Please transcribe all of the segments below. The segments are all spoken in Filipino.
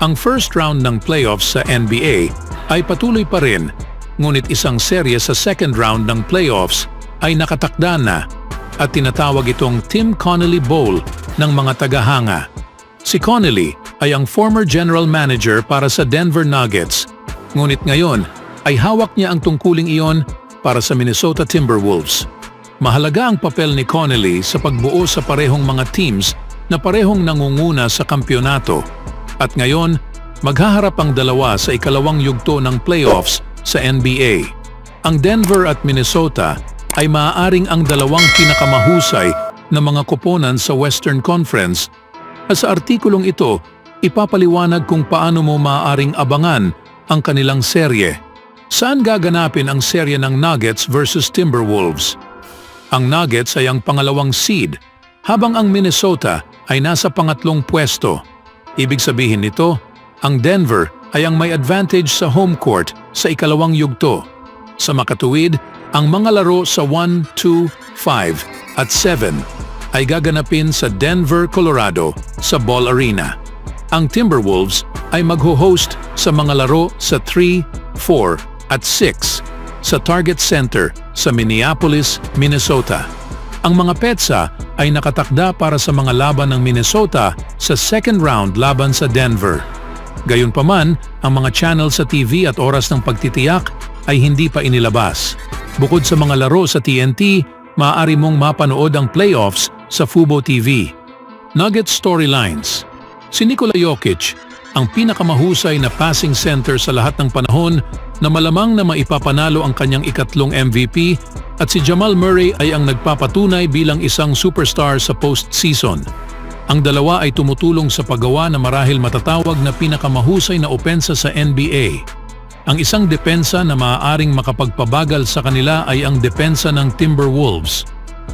Ang first round ng playoffs sa NBA ay patuloy pa rin, ngunit isang serye sa second round ng playoffs ay nakatakda na at tinatawag itong Tim Connelly Bowl ng mga tagahanga. Si Connelly ay ang former general manager para sa Denver Nuggets, ngunit ngayon ay hawak niya ang tungkuling iyon para sa Minnesota Timberwolves. Mahalaga ang papel ni Connelly sa pagbuo sa parehong mga teams na parehong nangunguna sa kampyonato. At ngayon, maghaharap ang dalawa sa ikalawang yugto ng playoffs sa NBA. Ang Denver at Minnesota ay maaaring ang dalawang pinakamahusay na mga koponan sa Western Conference. At sa artikulong ito, ipapaliwanag kung paano mo maaaring abangan ang kanilang serye. Saan gaganapin ang serye ng Nuggets versus Timberwolves? Ang Nuggets ay ang pangalawang seed, habang ang Minnesota ay nasa pangatlong pwesto. Ibig sabihin nito, ang Denver ay ang may advantage sa home court sa ikalawang yugto. Sa makatuwid, ang mga laro sa 1, 2, 5 at 7 ay gaganapin sa Denver, Colorado sa Ball Arena. Ang Timberwolves ay magho-host sa mga laro sa 3, 4 at 6 sa Target Center sa Minneapolis, Minnesota. Ang mga Petsa ay nakatakda para sa mga laban ng Minnesota sa second round laban sa Denver. Gayunpaman, ang mga channel sa TV at oras ng pagtitiyak ay hindi pa inilabas. Bukod sa mga laro sa TNT, maaari mong mapanood ang playoffs sa Fubo TV. Nuggets storylines. Si Nikola Jokic, ang pinakamahusay na passing center sa lahat ng panahon na malamang na maipapanalo ang kanyang ikatlong MVP, at si Jamal Murray ay ang nagpapatunay bilang isang superstar sa postseason. Ang dalawa ay tumutulong sa paggawa na marahil matatawag na pinakamahusay na opensa sa NBA. Ang isang depensa na maaaring makapagpabagal sa kanila ay ang depensa ng Timberwolves.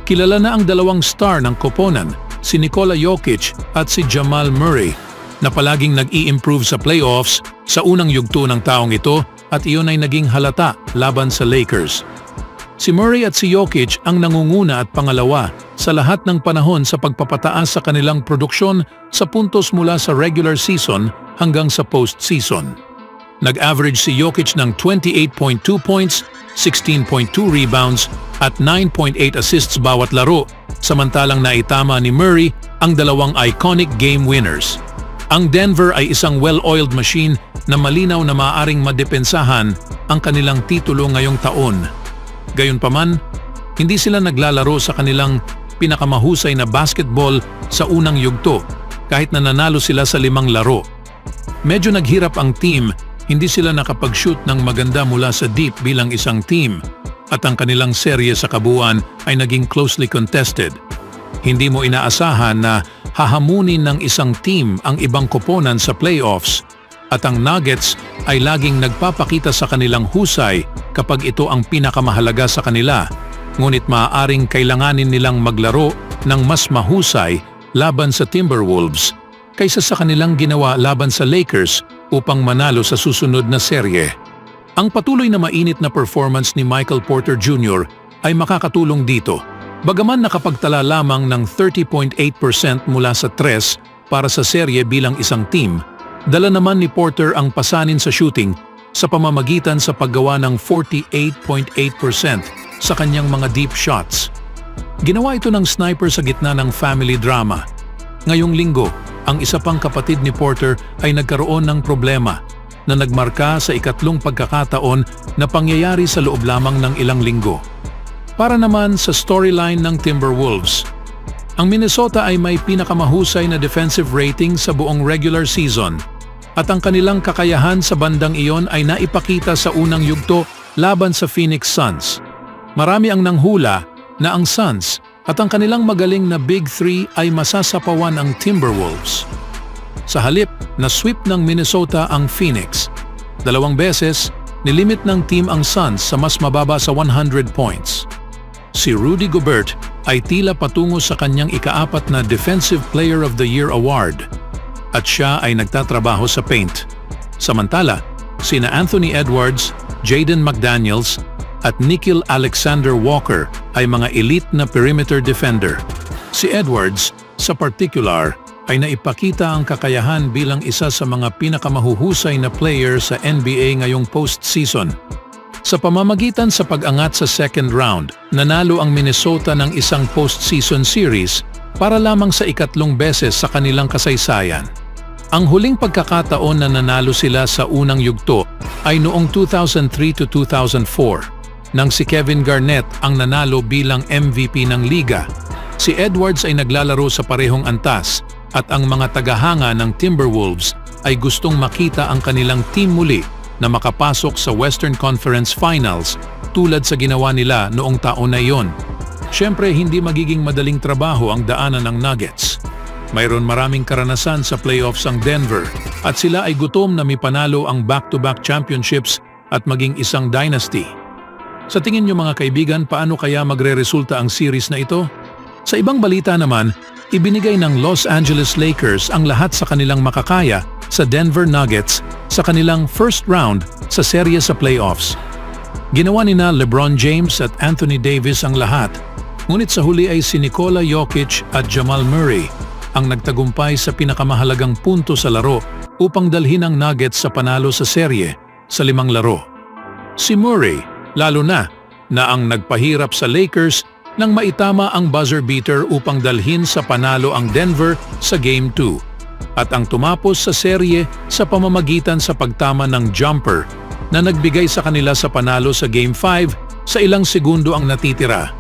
Kilala na ang dalawang star ng koponan, si Nikola Jokic at si Jamal Murray, na palaging nag-i-improve sa playoffs sa unang yugto ng taong ito, at iyon ay naging halata laban sa Lakers. Si Murray at si Jokic ang nangunguna at pangalawa sa lahat ng panahon sa pagpapataas sa kanilang produksyon sa puntos mula sa regular season hanggang sa postseason. Nag-average si Jokic ng 28.2 points, 16.2 rebounds at 9.8 assists bawat laro, samantalang naitama ni Murray ang dalawang iconic game winners. Ang Denver ay isang well-oiled machine na malinaw na maaaring madepensahan ang kanilang titulo ngayong taon. Gayunpaman, hindi sila naglalaro sa kanilang pinakamahusay na basketball sa unang yugto kahit na nanalo sila sa 5 laro. Medyo naghirap ang team, hindi sila nakapag-shoot ng maganda mula sa deep bilang isang team, at ang kanilang serye sa kabuuan ay naging closely contested. Hindi mo inaasahan na hahamunin ng isang team ang ibang koponan sa playoffs, at ang Nuggets ay laging nagpapakita sa kanilang husay kapag ito ang pinakamahalaga sa kanila, ngunit maaaring kailanganin nilang maglaro ng mas mahusay laban sa Timberwolves kaysa sa kanilang ginawa laban sa Lakers upang manalo sa susunod na serye. Ang patuloy na mainit na performance ni Michael Porter Jr. ay makakatulong dito. Bagaman nakapagtala lamang ng 30.8% mula sa 3 para sa serye bilang isang team, dala naman ni Porter ang pasanin sa shooting sa pamamagitan sa paggawa ng 48.8% sa kanyang mga deep shots. Ginawa ito ng sniper sa gitna ng family drama. Ngayong linggo, ang isa pang kapatid ni Porter ay nagkaroon ng problema na nagmarka sa ikatlong pagkakataon na pangyayari sa loob lamang ng ilang linggo. Para naman sa storyline ng Timberwolves, ang Minnesota ay may pinakamahusay na defensive rating sa buong regular season, at ang kanilang kakayahan sa bandang iyon ay naipakita sa unang yugto laban sa Phoenix Suns. Marami ang nanghula na ang Suns at ang kanilang magaling na Big Three ay masasapawan ang Timberwolves. Sa halip, na-sweep ng Minnesota ang Phoenix. 2 beses, nilimit ng team ang Suns sa mas mababa sa 100 points. Si Rudy Gobert ay tila patungo sa kanyang ika-4 na Defensive Player of the Year award, at siya ay nagtatrabaho sa paint. Samantala, sina Anthony Edwards, Jaden McDaniels at Nickeil Alexander-Walker ay mga elite na perimeter defender. Si Edwards, sa particular, ay naipakita ang kakayahan bilang isa sa mga pinakamahuhusay na player sa NBA ngayong postseason. Sa pamamagitan sa pag-angat sa second round, nanalo ang Minnesota ng isang postseason series para lamang sa ikatlong beses sa kanilang kasaysayan. Ang huling pagkakataon na nanalo sila sa unang yugto ay noong 2003 to 2004, nang si Kevin Garnett ang nanalo bilang MVP ng liga. Si Edwards ay naglalaro sa parehong antas at ang mga tagahanga ng Timberwolves ay gustong makita ang kanilang team muli na makapasok sa Western Conference Finals tulad sa ginawa nila noong taon na iyon. Siyempre, hindi magiging madaling trabaho ang daanan ng Nuggets. Mayroon maraming karanasan sa playoffs ang Denver at sila ay gutom na mipanalo ang back-to-back championships at maging isang dynasty. Sa tingin niyo mga kaibigan, paano kaya magre-resulta ang series na ito? Sa ibang balita naman, ibinigay ng Los Angeles Lakers ang lahat sa kanilang makakaya sa Denver Nuggets sa kanilang first round sa serye sa playoffs. Ginawa nina LeBron James at Anthony Davis ang lahat, ngunit sa huli ay si Nikola Jokic at Jamal Murray ang nagtagumpay sa pinakamahalagang punto sa laro upang dalhin ang Nuggets sa panalo sa serye sa 5 laro. Si Murray, lalo na ang nagpahirap sa Lakers nang maitama ang buzzer beater upang dalhin sa panalo ang Denver sa Game 2 at ang tumapos sa serye sa pamamagitan sa pagtama ng jumper na nagbigay sa kanila sa panalo sa Game 5 sa ilang segundo ang natitira.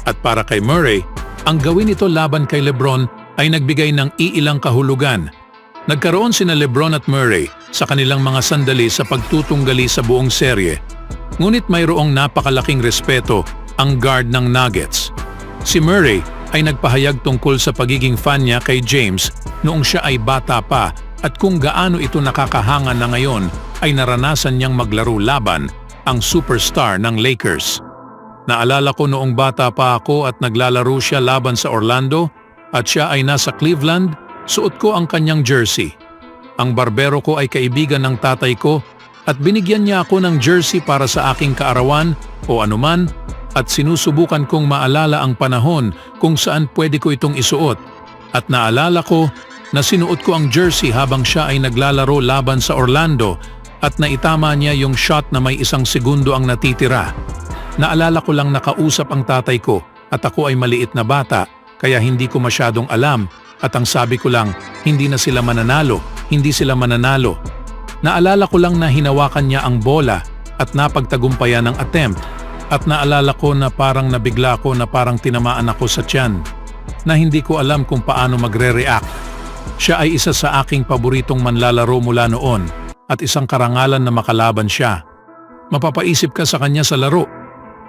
At para kay Murray, ang gawin ito laban kay LeBron ay nagbigay ng iilang kahulugan. Nagkaroon sina LeBron at Murray sa kanilang mga sandali sa pagtutunggali sa buong serye, ngunit mayroong napakalaking respeto ang guard ng Nuggets. Si Murray ay nagpahayag tungkol sa pagiging fan niya kay James noong siya ay bata pa at kung gaano ito nakakahanga na ngayon ay naranasan niyang maglaro laban ang superstar ng Lakers. Naalala ko noong bata pa ako at naglalaro siya laban sa Orlando at siya ay nasa Cleveland, suot ko ang kanyang jersey. Ang barbero ko ay kaibigan ng tatay ko at binigyan niya ako ng jersey para sa aking kaarawan o anuman at sinusubukan kong maalala ang panahon kung saan pwede ko itong isuot. At naalala ko na sinuot ko ang jersey habang siya ay naglalaro laban sa Orlando at naitama niya yung shot na may 1 segundo ang natitira. Naalala ko lang nakausap ang tatay ko at ako ay maliit na bata kaya hindi ko masyadong alam at ang sabi ko lang, hindi sila mananalo. Naalala ko lang na hinawakan niya ang bola at napagtagumpayan ng attempt at naalala ko na parang nabigla ko na parang tinamaan ako sa tiyan na hindi ko alam kung paano magre-react. Siya ay isa sa aking paboritong manlalaro mula noon at isang karangalan na makalaban siya. Mapapaisip ka sa kanya sa laro.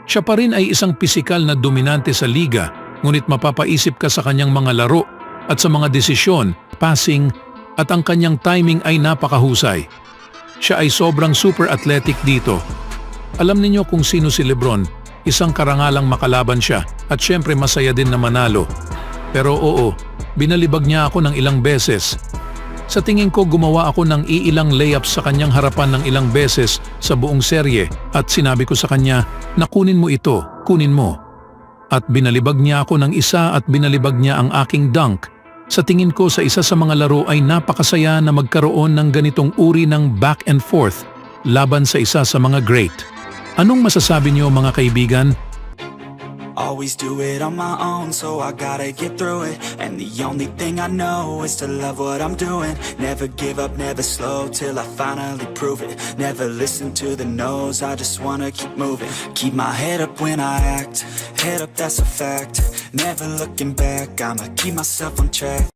Siya pa rin ay isang pisikal na dominante sa liga, ngunit mapapaisip ka sa kanyang mga laro at sa mga desisyon, passing at ang kanyang timing ay napakahusay. Siya ay sobrang super athletic dito. Alam ninyo kung sino si LeBron, isang karangalang makalaban siya at syempre masaya din na manalo. Pero oo, binalibag niya ako ng ilang beses. Sa tingin ko gumawa ako ng iilang layups sa kanyang harapan ng ilang beses sa buong serye at sinabi ko sa kanya na kunin mo ito, kunin mo. At binalibag niya ako ng isa at binalibag niya ang aking dunk. Sa tingin ko sa isa sa mga laro ay napakasaya na magkaroon ng ganitong uri ng back and forth laban sa isa sa mga great. Anong masasabi niyo mga kaibigan? Always do it on my own, so I gotta get through it. And the only thing I know is to love what I'm doing. Never give up, never slow, till I finally prove it. Never listen to the no's, I just wanna keep moving. Keep my head up when I act, head up that's a fact. Never looking back, I'ma keep myself on track.